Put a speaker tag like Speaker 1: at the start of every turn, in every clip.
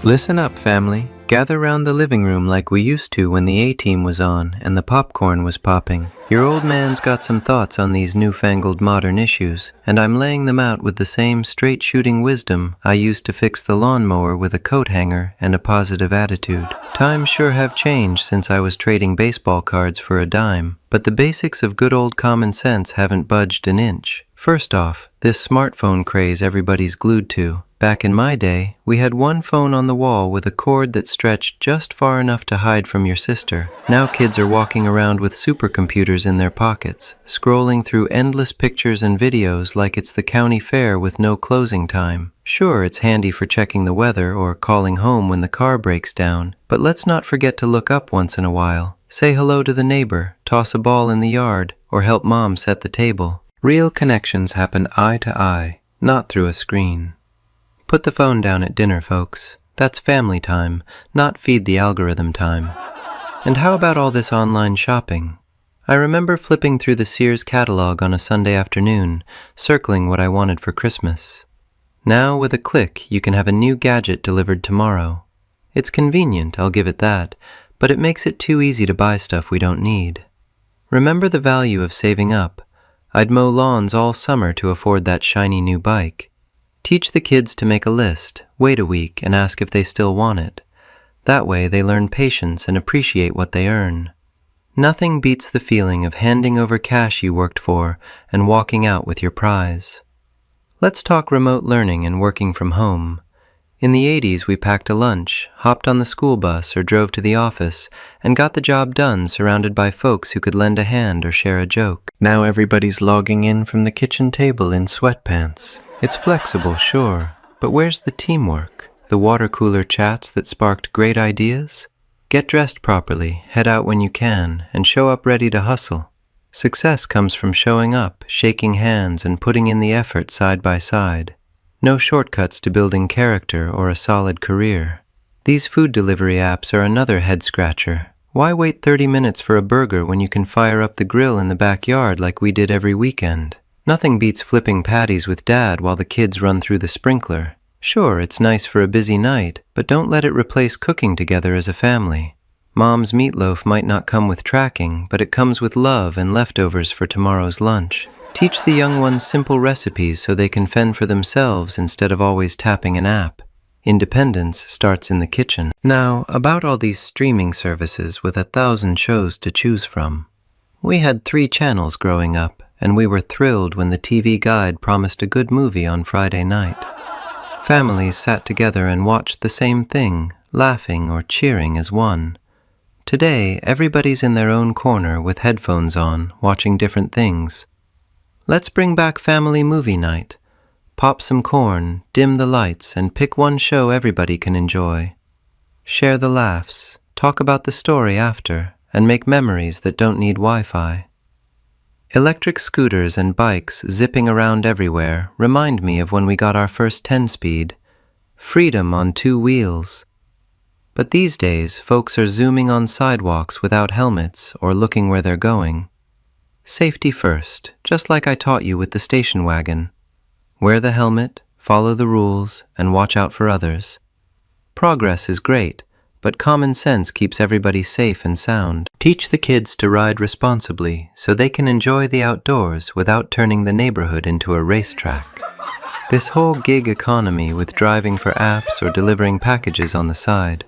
Speaker 1: Listen up, family. Gather round the living room like we used to when the A-Team was on and the popcorn was popping. Your old man's got some thoughts on these newfangled modern issues, and I'm laying them out with the same straight-shooting wisdom I used to fix the lawnmower with a coat hanger and a positive attitude. Times sure have changed since I was trading baseball cards for a dime, but the basics of good old common sense haven't budged an inch. First off, this smartphone craze everybody's glued to. Back in my day, we had one phone on the wall with a cord that stretched just far enough to hide from your sister. Now kids are walking around with supercomputers in their pockets, scrolling through endless pictures and videos like it's the county fair with no closing time. Sure, it's handy for checking the weather or calling home when the car breaks down, but let's not forget to look up once in a while. Say hello to the neighbor, toss a ball in the yard, or help mom set the table. Real connections happen eye to eye, not through a screen. Put the phone down at dinner, folks. That's family time, not feed the algorithm time. And how about all this online shopping? I remember flipping through the Sears catalog on a Sunday afternoon, circling what I wanted for Christmas. Now, with a click, you can have a new gadget delivered tomorrow. It's convenient, I'll give it that, but it makes it too easy to buy stuff we don't need. Remember the value of saving up. I'd mow lawns all summer to afford that shiny new bike. Teach the kids to make a list, wait a week, and ask if they still want it. That way they learn patience and appreciate what they earn. Nothing beats the feeling of handing over cash you worked for and walking out with your prize. Let's talk remote learning and working from home. In the 80s, we packed a lunch, hopped on the school bus or drove to the office, and got the job done surrounded by folks who could lend a hand or share a joke. Now everybody's logging in from the kitchen table in sweatpants. It's flexible, sure, but where's the teamwork? The water cooler chats that sparked great ideas? Get dressed properly, head out when you can, and show up ready to hustle. Success comes from showing up, shaking hands, and putting in the effort side by side. No shortcuts to building character or a solid career. These food delivery apps are another head-scratcher. Why wait 30 minutes for a burger when you can fire up the grill in the backyard like we did every weekend? Nothing beats flipping patties with Dad while the kids run through the sprinkler. Sure, it's nice for a busy night, but don't let it replace cooking together as a family. Mom's meatloaf might not come with tracking, but it comes with love and leftovers for tomorrow's lunch. Teach the young ones simple recipes so they can fend for themselves instead of always tapping an app. Independence starts in the kitchen. Now, about all these streaming services with 1,000 shows to choose from. We had 3 channels growing up, and we were thrilled when the TV Guide promised a good movie on Friday night. Families sat together and watched the same thing, laughing or cheering as one. Today, everybody's in their own corner with headphones on, watching different things. Let's bring back family movie night. Pop some corn, dim the lights, and pick one show everybody can enjoy. Share the laughs, talk about the story after, and make memories that don't need Wi-Fi. Electric scooters and bikes zipping around everywhere remind me of when we got our first 10-speed. Freedom on 2 wheels. But these days, folks are zooming on sidewalks without helmets or looking where they're going. Safety first, just like I taught you with the station wagon. Wear the helmet, follow the rules, and watch out for others. Progress is great, but common sense keeps everybody safe and sound. Teach the kids to ride responsibly so they can enjoy the outdoors without turning the neighborhood into a racetrack. This whole gig economy with driving for apps or delivering packages on the side.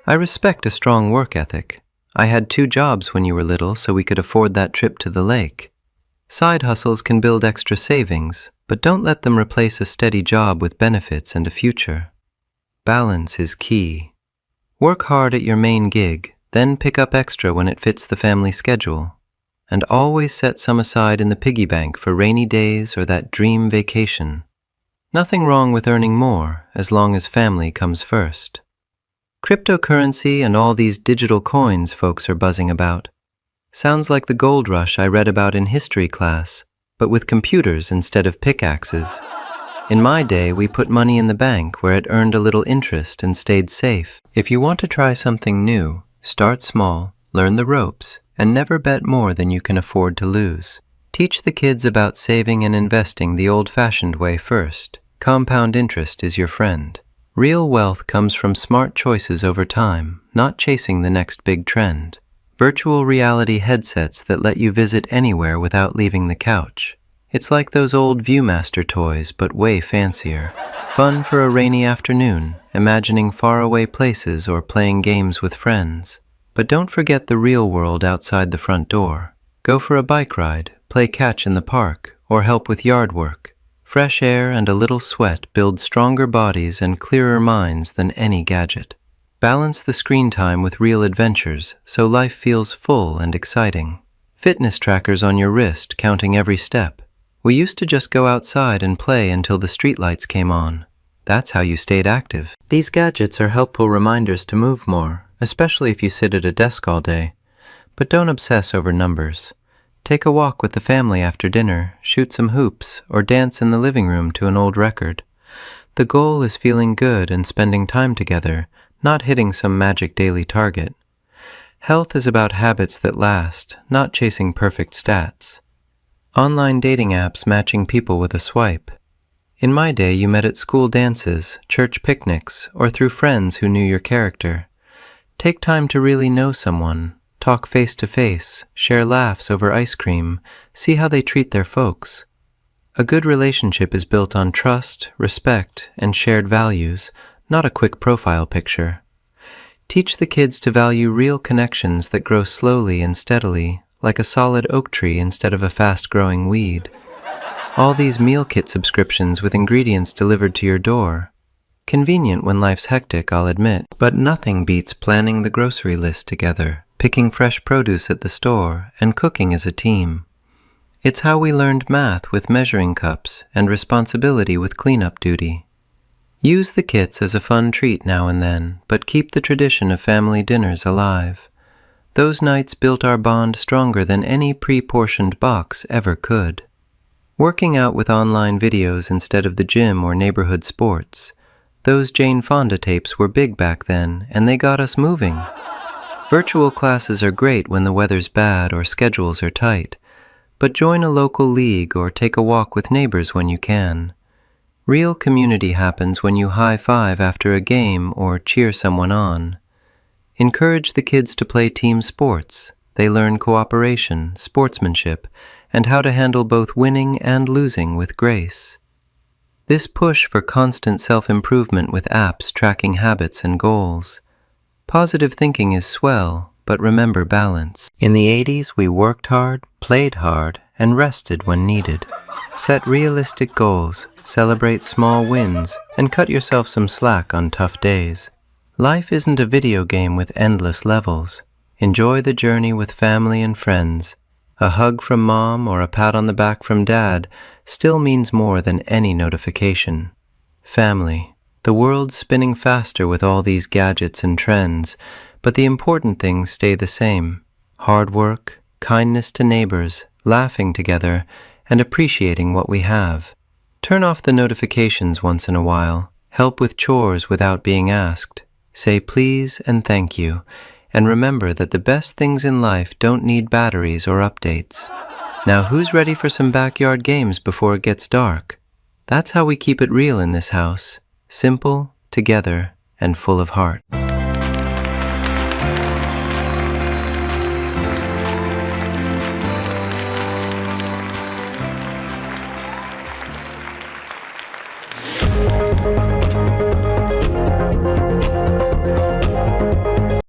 Speaker 1: I respect a strong work ethic. I had 2 jobs when you were little so we could afford that trip to the lake. Side hustles can build extra savings, but don't let them replace a steady job with benefits and a future. Balance is key. Work hard at your main gig, then pick up extra when it fits the family schedule. And always set some aside in the piggy bank for rainy days or that dream vacation. Nothing wrong with earning more, as long as family comes first. Cryptocurrency and all these digital coins folks are buzzing about. Sounds like the gold rush I read about in history class, but with computers instead of pickaxes. In my day, we put money in the bank where it earned a little interest and stayed safe. If you want to try something new, start small, learn the ropes, and never bet more than you can afford to lose. Teach the kids about saving and investing the old-fashioned way first. Compound interest is your friend. Real wealth comes from smart choices over time, not chasing the next big trend. Virtual reality headsets that let you visit anywhere without leaving the couch. It's like those old Viewmaster toys, but way fancier. Fun for a rainy afternoon, imagining faraway places or playing games with friends. But don't forget the real world outside the front door. Go for a bike ride, play catch in the park, or help with yard work. Fresh air and a little sweat build stronger bodies and clearer minds than any gadget. Balance the screen time with real adventures so life feels full and exciting. Fitness trackers on your wrist counting every step. We used to just go outside and play until the streetlights came on. That's how you stayed active. These gadgets are helpful reminders to move more, especially if you sit at a desk all day. But don't obsess over numbers. Take a walk with the family after dinner, shoot some hoops, or dance in the living room to an old record. The goal is feeling good and spending time together, not hitting some magic daily target. Health is about habits that last, not chasing perfect stats. Online dating apps matching people with a swipe. In my day, you met at school dances, church picnics, or through friends who knew your character. Take time to really know someone. Talk face to face, share laughs over ice cream, see how they treat their folks. A good relationship is built on trust, respect, and shared values, not a quick profile picture. Teach the kids to value real connections that grow slowly and steadily, like a solid oak tree instead of a fast-growing weed. All these meal kit subscriptions with ingredients delivered to your door. Convenient when life's hectic, I'll admit, but nothing beats planning the grocery list together, picking fresh produce at the store, and cooking as a team. It's how we learned math with measuring cups and responsibility with cleanup duty. Use the kits as a fun treat now and then, but keep the tradition of family dinners alive. Those nights built our bond stronger than any pre-portioned box ever could. Working out with online videos instead of the gym or neighborhood sports. Those Jane Fonda tapes were big back then, and they got us moving. Virtual classes are great when the weather's bad or schedules are tight, but join a local league or take a walk with neighbors when you can. Real community happens when you high-five after a game or cheer someone on. Encourage the kids to play team sports. They learn cooperation, sportsmanship, and how to handle both winning and losing with grace. This push for constant self-improvement with apps tracking habits and goals. Positive thinking is swell, but remember balance. In the 80s, we worked hard, played hard, and rested when needed. Set realistic goals, celebrate small wins, and cut yourself some slack on tough days. Life isn't a video game with endless levels. Enjoy the journey with family and friends. A hug from mom or a pat on the back from dad still means more than any notification. Family. The world's spinning faster with all these gadgets and trends, but the important things stay the same. Hard work, kindness to neighbors, laughing together, and appreciating what we have. Turn off the notifications once in a while. Help with chores without being asked. Say please and thank you. And remember that the best things in life don't need batteries or updates. Now who's ready for some backyard games before it gets dark? That's how we keep it real in this house. Simple, together, and full of heart.